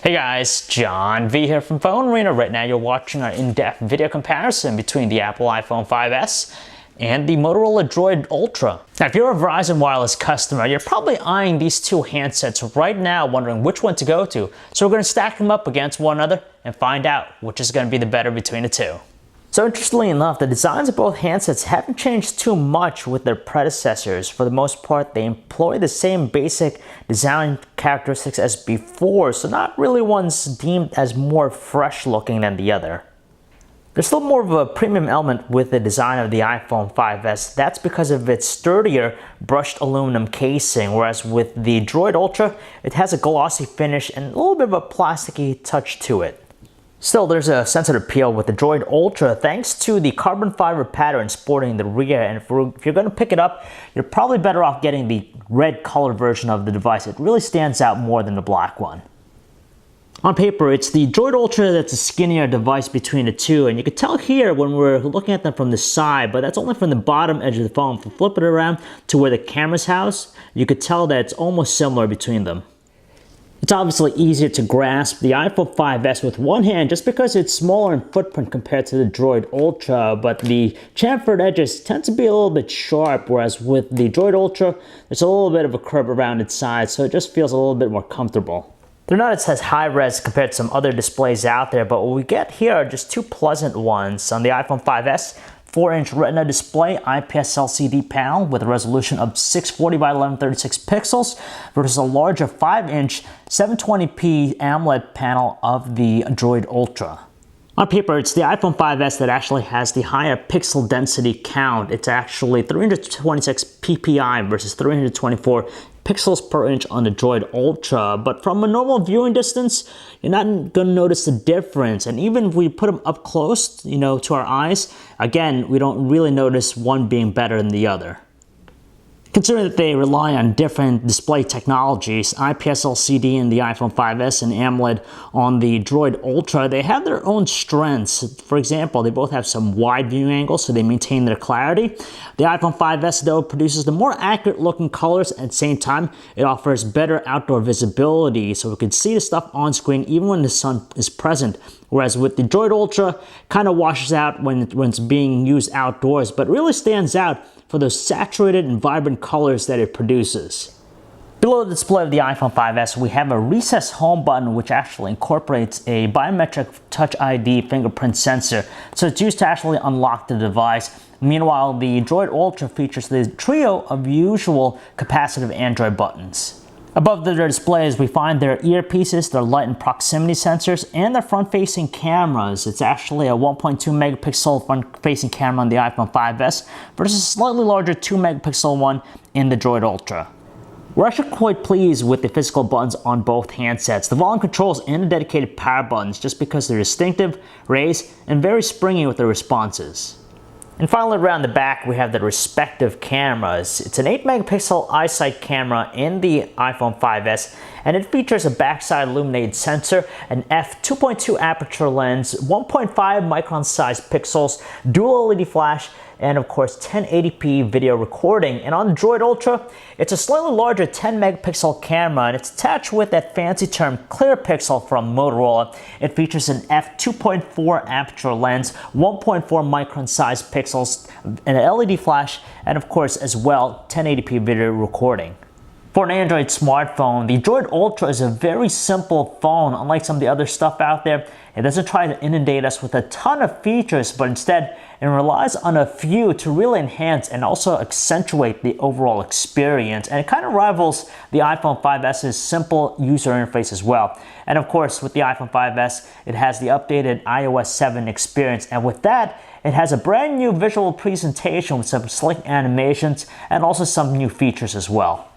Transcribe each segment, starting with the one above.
Hey guys, John V here from Phone Arena. Right now you're watching our in-depth video comparison between the Apple iPhone 5S and the Motorola DROID Ultra. Now if you're a Verizon Wireless customer, you're probably eyeing these two handsets right now, wondering which one to go to. So we're going to stack them up against one another and find out which is going to be the better between the two. So interestingly enough, the designs of both handsets haven't changed too much with their predecessors. For the most part, they employ the same basic design characteristics as before, so not really one's deemed as more fresh looking than the other. There's still more of a premium element with the design of the iPhone 5S. That's because of its sturdier brushed aluminum casing, whereas with the DROID Ultra, it has a glossy finish and a little bit of a plasticky touch to it. Still, there's a sensitive appeal with the DROID Ultra thanks to the carbon fiber pattern sporting the rear, and if you're going to pick it up, you're probably better off getting the red color version of the device. It really stands out more than the black one. On paper, it's the DROID Ultra that's a skinnier device between the two, and you can tell here when we're looking at them from the side, but that's only from the bottom edge of the phone. If you flip it around to where the camera's housed, you could tell that it's almost similar between them. It's obviously easier to grasp the iPhone 5S with one hand just because it's smaller in footprint compared to the DROID Ultra, but the chamfered edges tend to be a little bit sharp, whereas with the DROID Ultra, there's a little bit of a curve around its side, so it just feels a little bit more comfortable. They're not as high res compared to some other displays out there, but what we get here are just two pleasant ones. On the iPhone 5S, 4-inch Retina display, IPS LCD panel with a resolution of 640 by 1136 pixels versus a larger 5-inch 720p AMOLED panel of the DROID Ultra. On paper, it's the iPhone 5S that actually has the higher pixel density count. It's actually 326 ppi versus 324 pixels per inch on the DROID Ultra, but from a normal viewing distance, you're not going to notice the difference. And even if we put them up close, to our eyes, again, we don't really notice one being better than the other. Considering that they rely on different display technologies, IPS LCD in the iPhone 5S and AMOLED on the DROID Ultra, they have their own strengths. For example, they both have some wide viewing angles, so they maintain their clarity. The iPhone 5S, though, produces the more accurate looking colors. At the same time, it offers better outdoor visibility, so we can see the stuff on screen even when the sun is present. Whereas with the DROID Ultra, kind of washes out when it's being used outdoors, but really stands out for those saturated and vibrant colors that it produces. Below the display of the iPhone 5S, we have a recessed home button which actually incorporates a biometric Touch ID fingerprint sensor, so it's used to actually unlock the device. Meanwhile, the DROID Ultra features the trio of usual capacitive Android buttons. Above their displays, we find their earpieces, their light and proximity sensors, and their front-facing cameras. It's actually a 1.2 megapixel front-facing camera on the iPhone 5S versus a slightly larger 2 megapixel one in the DROID Ultra. We're actually quite pleased with the physical buttons on both handsets, the volume controls and the dedicated power buttons, just because they're distinctive, raised, and very springy with their responses. And finally, around the back, we have the respective cameras. It's an 8 megapixel iSight camera in the iPhone 5S, and it features a backside illuminated sensor, an f2.2 aperture lens, 1.5 micron sized pixels, dual LED flash, and of course 1080p video recording. And on the DROID Ultra, it's a slightly larger 10 megapixel camera, and it's attached with that fancy term clear pixel from Motorola. It features an f2.4 aperture lens, 1.4 micron sized pixels, an LED flash, and of course as well 1080p video recording. For an Android smartphone, the DROID Ultra is a very simple phone. Unlike some of the other stuff out there, it doesn't try to inundate us with a ton of features, but instead it relies on a few to really enhance and also accentuate the overall experience. And it kind of rivals the iPhone 5S's simple user interface as well. And of course, with the iPhone 5S, it has the updated iOS 7 experience. And with that, it has a brand new visual presentation with some slick animations and also some new features as well.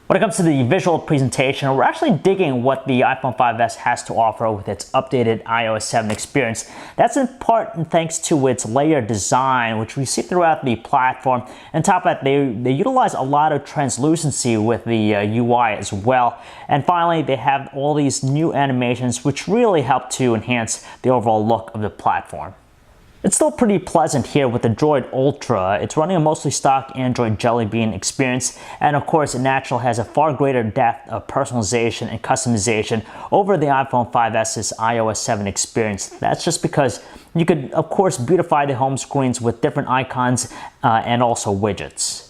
When it comes to the visual presentation, we're actually digging what the iPhone 5S has to offer with its updated iOS 7 experience. That's in part thanks to its layered design, which we see throughout the platform. And on top of that, they utilize a lot of translucency with the UI as well. And finally, they have all these new animations which really help to enhance the overall look of the platform. It's still pretty pleasant here with the Droid Ultra. It's running a mostly stock Android Jelly Bean experience, and of course Natural has a far greater depth of personalization and customization over the iPhone 5s's iOS 7 experience. That's just because you could of course beautify the home screens with different icons and also widgets.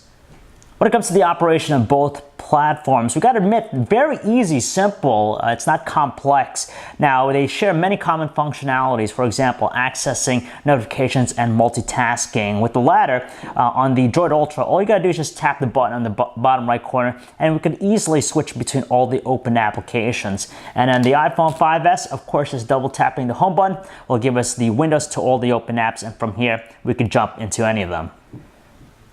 When it comes to the operation of both platforms, we gotta admit, very easy, simple, it's not complex. Now, they share many common functionalities, for example, accessing notifications and multitasking. With the latter, on the Droid Ultra, all you gotta do is just tap the button on the bottom right corner, and we could easily switch between all the open applications. And then the iPhone 5s, of course, just double tapping the home button will give us the windows to all the open apps, and from here, we could jump into any of them.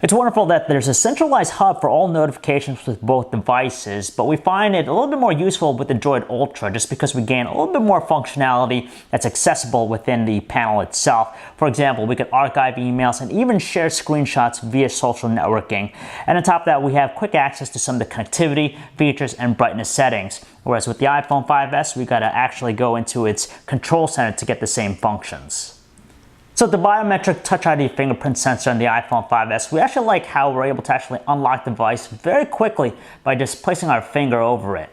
It's wonderful that there's a centralized hub for all notifications with both devices, but we find it a little bit more useful with the Droid Ultra just because we gain a little bit more functionality that's accessible within the panel itself. For example, we could archive emails and even share screenshots via social networking. And on top of that, we have quick access to some of the connectivity, features, and brightness settings. Whereas with the iPhone 5s, we gotta actually go into its control center to get the same functions. So the biometric Touch ID fingerprint sensor on the iPhone 5s, we actually like how we're able to actually unlock the device very quickly by just placing our finger over it.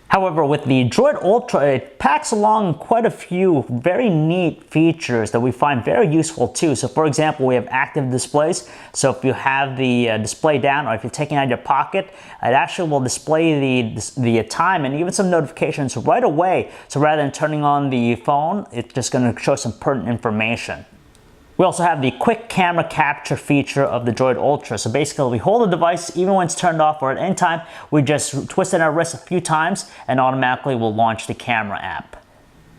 However, with the Droid Ultra, it packs along quite a few very neat features that we find very useful too. So for example, we have active displays. So if you have the display down, or if you're taking it out of your pocket, it actually will display the time and even some notifications right away. So rather than turning on the phone, it's just going to show some pertinent information. We also have the quick camera capture feature of the Droid Ultra. So basically we hold the device even when it's turned off, or at any time we just twist our wrist a few times and automatically will launch the camera app.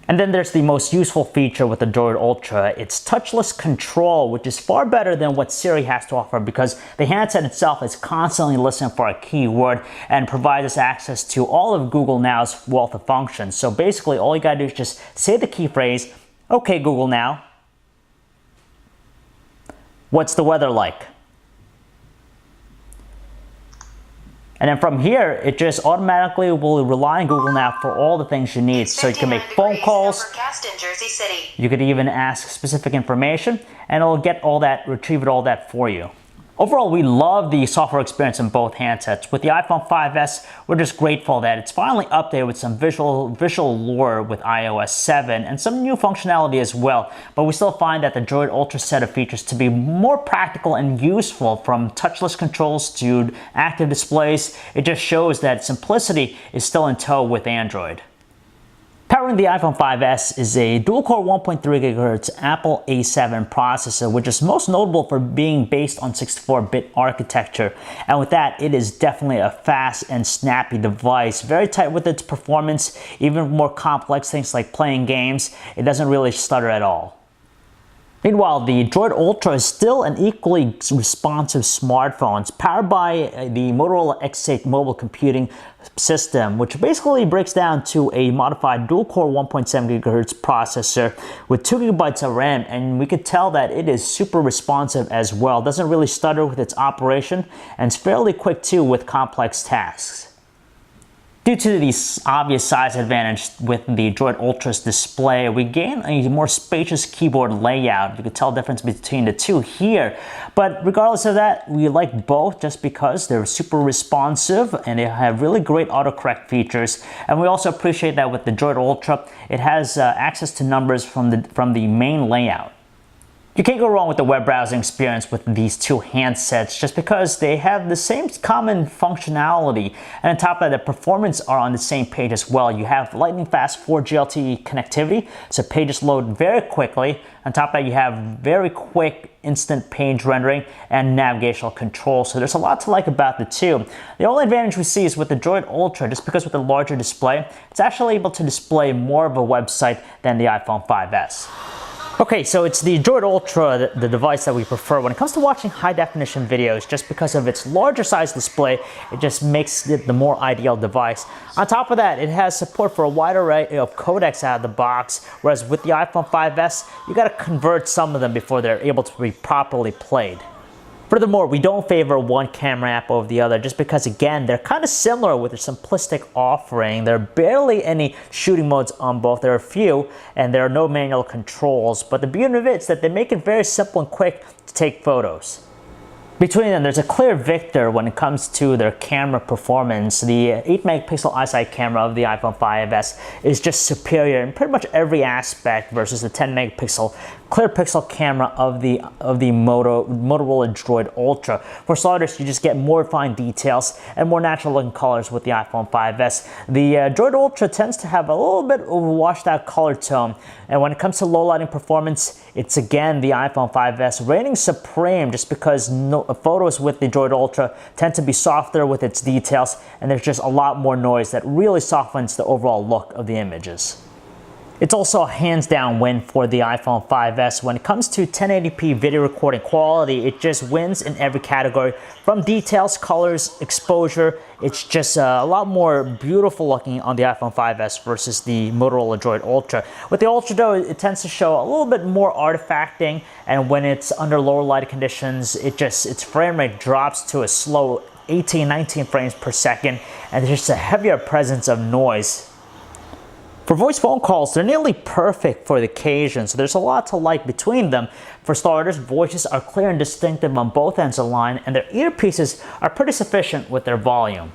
And then there's the most useful feature with the Droid Ultra. It's touchless control, which is far better than what Siri has to offer because the handset itself is constantly listening for a keyword and provides us access to all of Google Now's wealth of functions. So basically all you gotta do is just say the key phrase, "Okay Google Now, what's the weather like?" And then from here, it just automatically will rely on Google Now for all the things you need. So you can make phone calls, you could even ask specific information, and it'll get all that, retrieve all that for you. Overall, we love the software experience in both handsets. With the iPhone 5s, we're just grateful that it's finally updated with some visual lore with iOS 7 and some new functionality as well. But we still find that the Droid Ultra set of features to be more practical and useful, from touchless controls to active displays. It just shows that simplicity is still in tow with Android. Powering the iPhone 5s is a dual-core 1.3 GHz Apple A7 processor, which is most notable for being based on 64-bit architecture. And with that, it is definitely a fast and snappy device. Very tight with its performance, even more complex things like playing games, it doesn't really stutter at all. Meanwhile, the Droid Ultra is still an equally responsive smartphone. It's powered by the Motorola X8 mobile computing system, which basically breaks down to a modified dual-core 1.7 GHz processor with 2 GB of RAM, and we could tell that it is super responsive as well. It doesn't really stutter with its operation, and it's fairly quick too with complex tasks. Due to the obvious size advantage with the Droid Ultra's display, we gain a more spacious keyboard layout. You can tell the difference between the two here. But regardless of that, we like both just because they're super responsive and they have really great autocorrect features. And we also appreciate that with the Droid Ultra, it has access to numbers from the main layout. You can't go wrong with the web browsing experience with these two handsets just because they have the same common functionality, and on top of that, the performance are on the same page as well. You have lightning fast 4G LTE connectivity, so pages load very quickly. On top of that, you have very quick instant page rendering and navigational control, so there's a lot to like about the two. The only advantage we see is with the Droid Ultra, just because with the larger display, it's actually able to display more of a website than the iPhone 5s. Okay, so it's the Droid Ultra, the device that we prefer when it comes to watching high-definition videos. Just because of its larger size display, it just makes it the more ideal device. On top of that, it has support for a wide array of codecs out of the box, whereas with the iPhone 5s, you gotta convert some of them before they're able to be properly played. Furthermore, we don't favor one camera app over the other just because, again, they're kind of similar with their simplistic offering. There are barely any shooting modes on both. There are a few, and there are no manual controls. But the beauty of it is that they make it very simple and quick to take photos. Between them, there's a clear victor when it comes to their camera performance. The 8-megapixel iSight camera of the iPhone 5S is just superior in pretty much every aspect versus the 10-megapixel clear pixel camera of the Motorola DROID Ultra. For starters, you just get more refined details and more natural looking colors with the iPhone 5S. The DROID Ultra tends to have a little bit of a washed out color tone, and when it comes to low lighting performance, it's again the iPhone 5S reigning supreme just because photos with the DROID Ultra tend to be softer with its details, and there's just a lot more noise that really softens the overall look of the images. It's also a hands-down win for the iPhone 5S. When it comes to 1080p video recording quality, it just wins in every category. From details, colors, exposure, it's just a lot more beautiful looking on the iPhone 5S versus the Motorola DROID Ultra. With the Ultra though, it tends to show a little bit more artifacting, and when it's under lower lighting conditions, its frame rate drops to a slow 18-19 frames per second, and there's just a heavier presence of noise. For voice phone calls, they're nearly perfect for the occasion, so there's a lot to like between them. For starters, voices are clear and distinctive on both ends of the line, and their earpieces are pretty sufficient with their volume.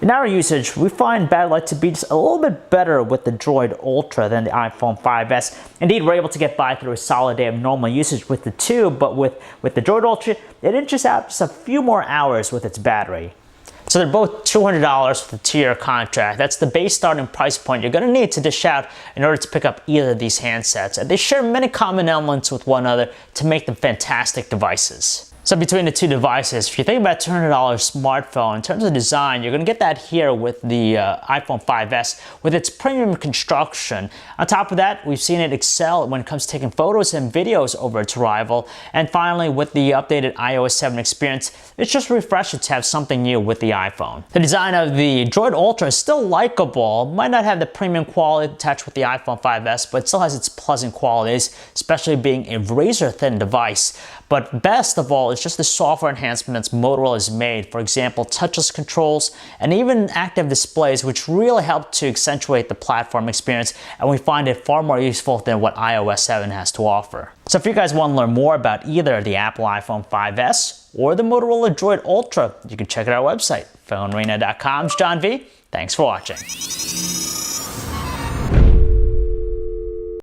In our usage, we find battery life to be just a little bit better with the DROID Ultra than the iPhone 5S. Indeed, we're able to get by through a solid day of normal usage with the two, but with the DROID Ultra, it inches out just a few more hours with its battery. So they're both $200 for the 2-year contract. That's the base starting price point you're going to need to dish out in order to pick up either of these handsets. And they share many common elements with one another to make them fantastic devices. So between the two devices, if you think about $200 smartphone, in terms of design, you're going to get that here with the iPhone 5S with its premium construction. On top of that, we've seen it excel when it comes to taking photos and videos over its rival. And finally, with the updated iOS 7 experience, it's just refreshing to have something new with the iPhone. The design of the DROID Ultra is still likable, might not have the premium quality attached with the iPhone 5S, but it still has its pleasant qualities, especially being a razor-thin device. But best of all, it's just the software enhancements Motorola has made. For example, touchless controls and even active displays, which really help to accentuate the platform experience, and we find it far more useful than what iOS 7 has to offer. So if you guys want to learn more about either the Apple iPhone 5S or the Motorola DROID Ultra, you can check out our website, phonearena.com. It's John V. Thanks for watching.